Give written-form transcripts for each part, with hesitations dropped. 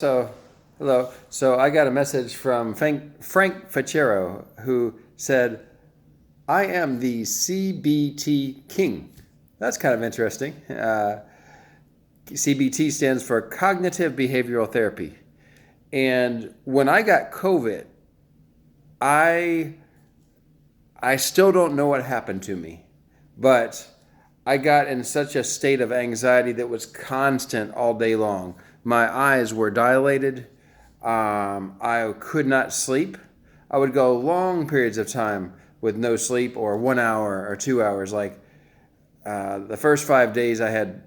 So, hello. So I got a message from Frank Facero who said, I am the CBT king. That's kind of interesting. CBT stands for Cognitive Behavioral Therapy. And when I got COVID, I I still don't know what happened to me, but I got in such a state of anxiety that was constant all day long. My eyes were dilated. I could not sleep. I would go long periods of time with no sleep, or 1 hour or 2 hours. Like the first 5 days, I had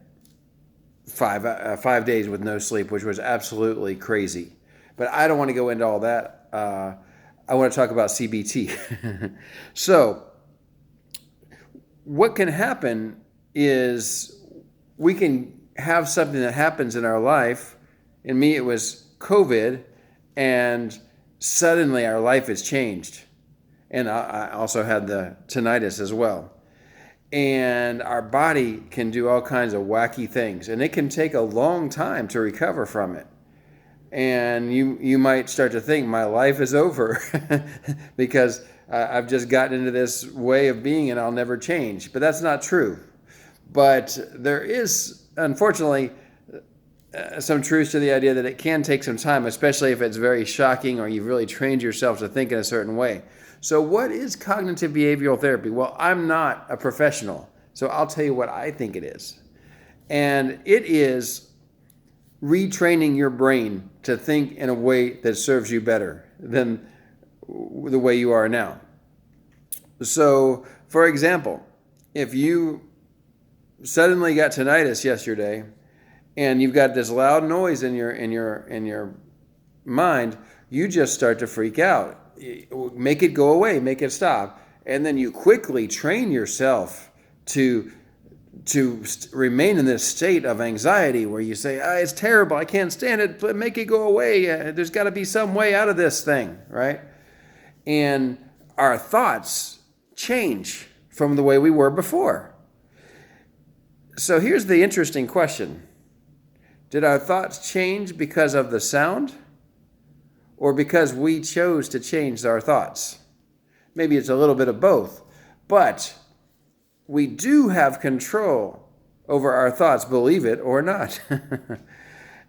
5 days with no sleep, which was absolutely crazy. But I don't want to go into all that. I want to talk about CBT. So, what can happen is we can have something that happens in our life. In me, it was COVID, and suddenly our life has changed. And I also had the tinnitus as well. And our body can do all kinds of wacky things, and it can take a long time to recover from it. And you might start to think my life is over because I've just gotten into this way of being and I'll never change. But that's not true. But there is, unfortunately, some truth to the idea that it can take some time, especially if it's very shocking or you've really trained yourself to think in a certain way. So what is cognitive behavioral therapy? Well, I'm not a professional, so I'll tell you what I think it is. And it is retraining your brain to think in a way that serves you better than the way you are now. So, for example, if you suddenly got tinnitus yesterday and you've got this loud noise in your mind, you just start to freak out. Make it go away, make it stop, and then you quickly train yourself to remain in this state of anxiety where you say, it's terrible, I can't stand it, make it go away, there's got to be some way out of this thing, right? And our thoughts change from the way we were before. So here's the interesting question. Did our thoughts change because of the sound, or because we chose to change our thoughts? Maybe it's a little bit of both, but we do have control over our thoughts, believe it or not.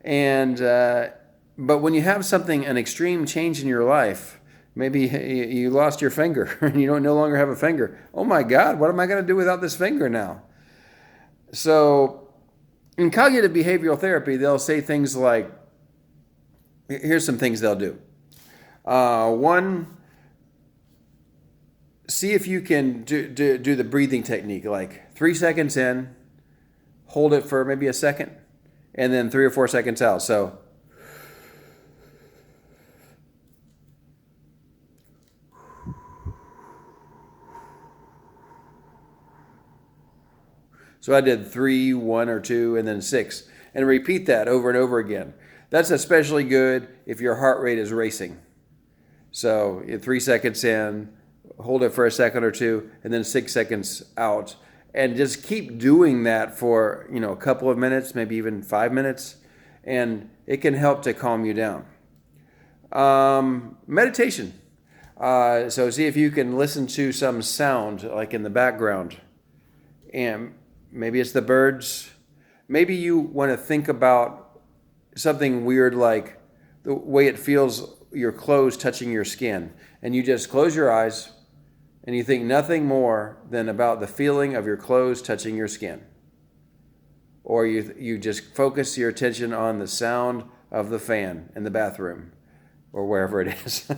And but when you have an extreme change in your life, maybe you lost your finger and you don't no longer have a finger. Oh my God, what am I going to do without this finger now? So in cognitive behavioral therapy, they'll say things like, here's some things they'll do. One, see if you can do the breathing technique, like 3 seconds in, hold it for maybe a second, and then 3 or 4 seconds out. So I did 3, 1 or 2, and then 6, and repeat that over and over again. That's especially good if your heart rate is racing. So 3 seconds in, hold it for a second or two, and then 6 seconds out. And just keep doing that for a couple of minutes, maybe even 5 minutes, and it can help to calm you down. Meditation. So see if you can listen to some sound like in the background. And maybe it's the birds. Maybe you want to think about something weird like the way it feels, your clothes touching your skin. And you just close your eyes and you think nothing more than about the feeling of your clothes touching your skin. Or you just focus your attention on the sound of the fan in the bathroom or wherever it is.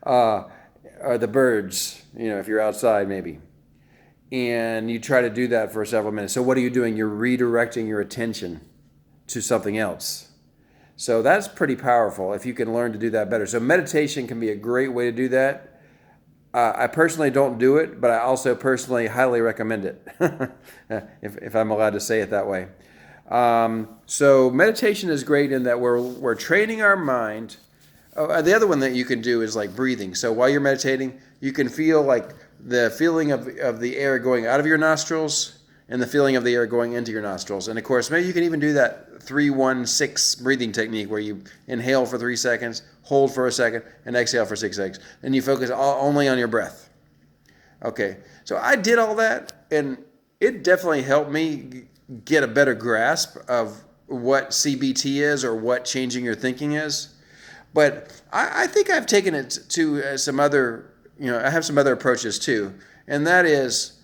Or the birds, if you're outside maybe. And you try to do that for several minutes. So what are you doing? You're redirecting your attention to something else. So that's pretty powerful if you can learn to do that better. So meditation can be a great way to do that. I personally don't do it, but I also personally highly recommend it, if I'm allowed to say it that way. So meditation is great in that we're training our mind. The other one that you can do is like breathing. So while you're meditating, you can feel like the feeling of the air going out of your nostrils and the feeling of the air going into your nostrils. And of course, maybe you can even do that 3-1-6 breathing technique where you inhale for 3 seconds, hold for a second, and exhale for 6 seconds. And you focus only on your breath. Okay, so I did all that, and it definitely helped me get a better grasp of what CBT is or what changing your thinking is. But I think I've taken it to some other, I have some other approaches too. And that is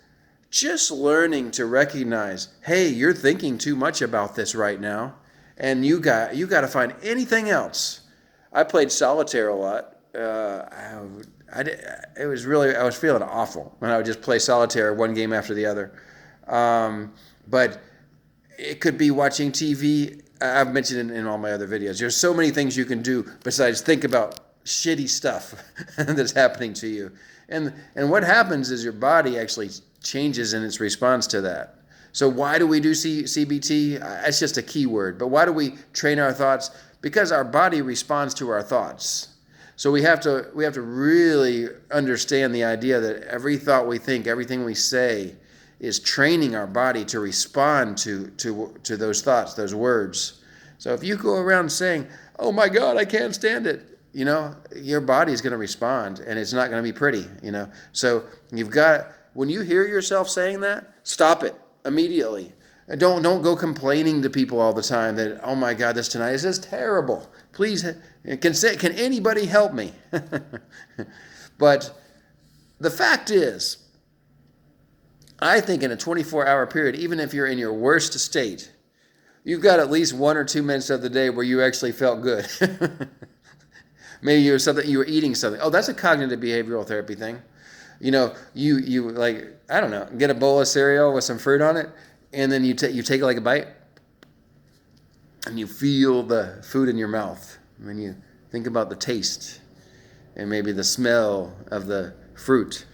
just learning to recognize, hey, you're thinking too much about this right now. And you got to find anything else. I played solitaire a lot. I was feeling awful when I would just play solitaire one game after the other. But it could be watching TV. I've mentioned it in all my other videos. There's so many things you can do besides think about shitty stuff that's happening to you. And what happens is your body actually changes in its response to that. So why do we do CBT? It's just a keyword. But why do we train our thoughts? Because our body responds to our thoughts. So we have to really understand the idea that every thought we think, everything we say, is training our body to respond to those thoughts, those words. So if you go around saying, "Oh my God, I can't stand it," your body's going to respond, and it's not going to be pretty. So when you hear yourself saying that, stop it immediately. Don't go complaining to people all the time that, "Oh my God, this tinnitus is terrible. Please, can anybody help me?" But the fact is, I think in a 24-hour period, even if you're in your worst state, you've got at least 1 or 2 minutes of the day where you actually felt good. Maybe you were eating something. Oh, that's a cognitive behavioral therapy thing. You like, I don't know, get a bowl of cereal with some fruit on it, and then you take like a bite, and you feel the food in your mouth. And then you think about the taste and maybe the smell of the fruit,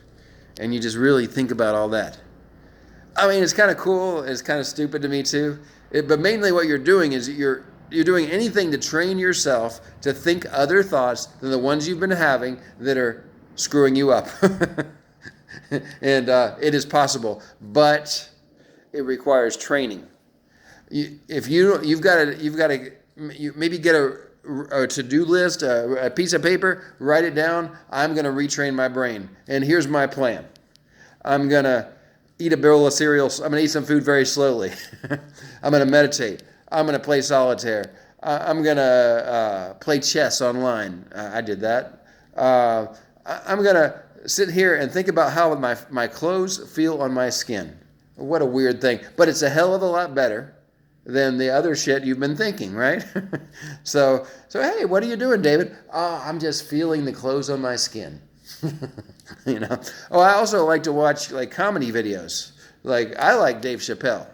and you just really think about all that. I mean, it's kind of cool. It's kind of stupid to me too. But mainly what you're doing is you're doing anything to train yourself to think other thoughts than the ones you've been having that are screwing you up. And it is possible, but it requires training. You've got to maybe get a to-do list, a piece of paper, write it down. I'm going to retrain my brain, and here's my plan. I'm going to eat a bowl of cereal. I'm going to eat some food very slowly. I'm going to meditate. I'm going to play solitaire. I'm going to play chess online. I did that. I'm going to sit here and think about how my clothes feel on my skin. What a weird thing. But it's a hell of a lot better than the other shit you've been thinking, right? So hey, what are you doing, David? Oh, I'm just feeling the clothes on my skin. Oh, I also like to watch like comedy videos. Like I like Dave Chappelle,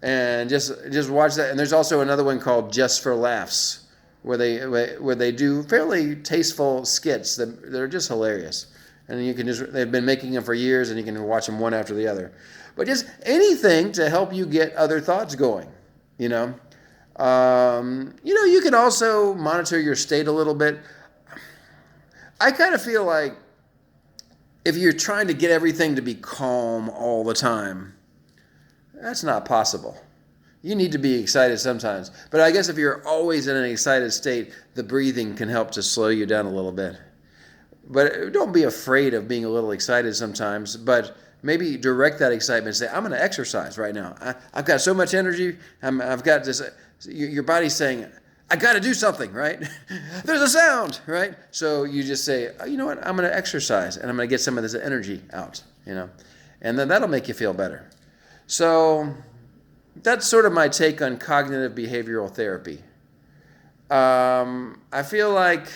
and just watch that. And there's also another one called Just for Laughs, where they do fairly tasteful skits that are just hilarious. And they've been making them for years, and you can watch them one after the other. But just anything to help you get other thoughts going. You can also monitor your state a little bit. I kind of feel like if you're trying to get everything to be calm all the time, that's not possible. You need to be excited sometimes. But I guess if you're always in an excited state, the breathing can help to slow you down a little bit. But don't be afraid of being a little excited sometimes, but maybe direct that excitement. Say, I'm going to exercise right now. I've got so much energy. I've got this. Your body's saying, I got to do something, right? There's a sound, right? So you just say, oh, you know what? I'm going to exercise, and I'm going to get some of this energy out, and then that'll make you feel better. So that's sort of my take on cognitive behavioral therapy. I feel like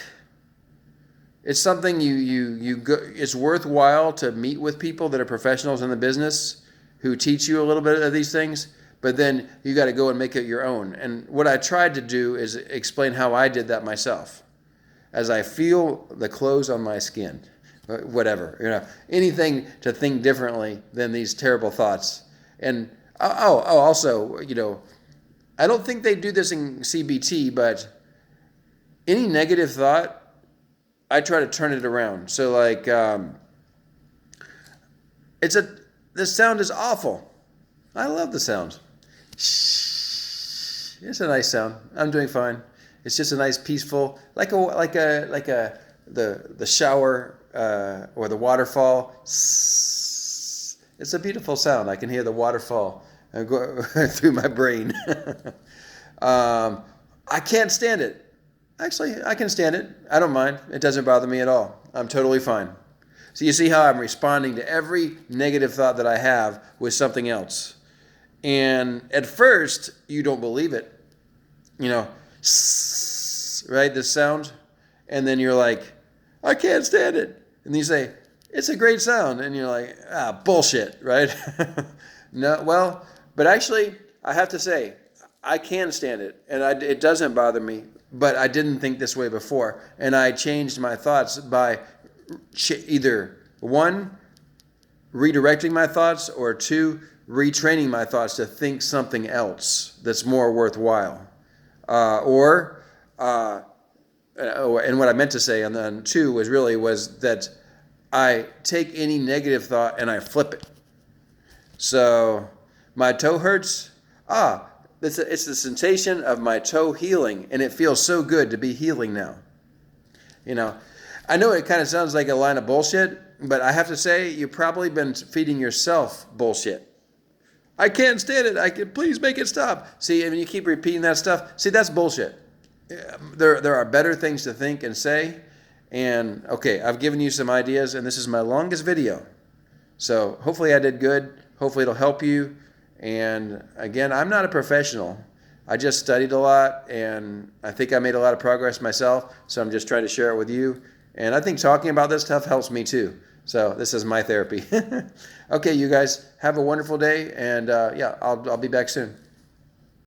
it's something it's worthwhile to meet with people that are professionals in the business who teach you a little bit of these things, but then you got to go and make it your own. And what I tried to do is explain how I did that myself. As I feel the clothes on my skin, whatever, anything to think differently than these terrible thoughts. And also, I don't think they do this in CBT, but any negative thought, I try to turn it around. So like, this sound is awful. I love the sound. Shh. It's a nice sound. I'm doing fine. It's just a nice, peaceful, like the shower or the waterfall. It's a beautiful sound. I can hear the waterfall go through my brain. I can't stand it. Actually, I can stand it. I don't mind. It doesn't bother me at all. I'm totally fine. So you see how I'm responding to every negative thought that I have with something else. And at first, you don't believe it. You know, right, this sound. And then you're like, I can't stand it. And you say, it's a great sound. And you're like, bullshit, right? No, well, but actually, I have to say, I can stand it. And it doesn't bother me. But I didn't think this way before. And I changed my thoughts by either one, redirecting my thoughts, or two, retraining my thoughts to think something else that's more worthwhile. And what I meant to say on then two was that I take any negative thought and I flip it. So my toe hurts. It's the sensation of my toe healing, and it feels so good to be healing now. You know, I know it kind of sounds like a line of bullshit, but I have to say you've probably been feeding yourself bullshit. I can't stand it. Please make it stop. See, when you keep repeating that stuff, see, that's bullshit. There are better things to think and say. And okay, I've given you some ideas, and this is my longest video. So hopefully I did good. Hopefully it'll help you. And again, I'm not a professional. I just studied a lot, and I think I made a lot of progress myself. So I'm just trying to share it with you. And I think talking about this stuff helps me too. So this is my therapy. Okay, you guys have a wonderful day, and I'll be back soon.